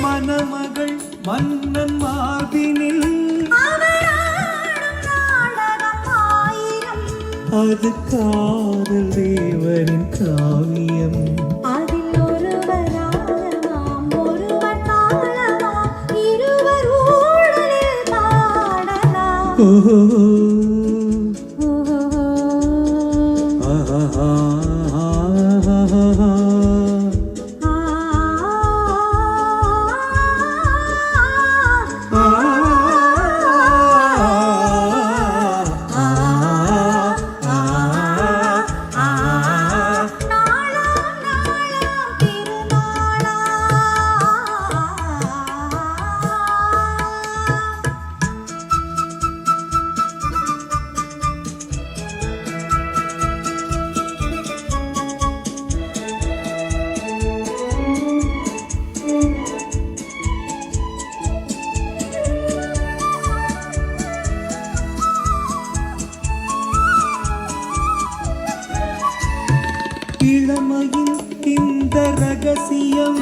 மணமகள் மன்னன் மார்பினில் அது காதல் தேவரின் காவியம். அதில் ஒருவர் ஆடலாம், ஒருவர் தாழலாம், இருவர் ஊழலில் பாடலாம். இளமையின் இந்த ரகசியம்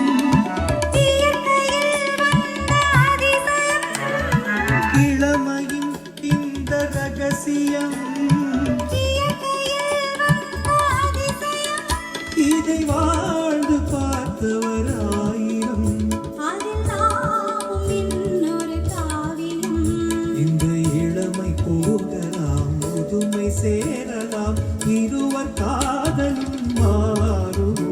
இளமையின் இந்த ரகசியம் இதை வாழ்ந்து பார்த்தவர் ஆயிரம். இந்த இளமை போகலாம், முதுமை சேரலாம், இருவர் காதலும் மாறும்.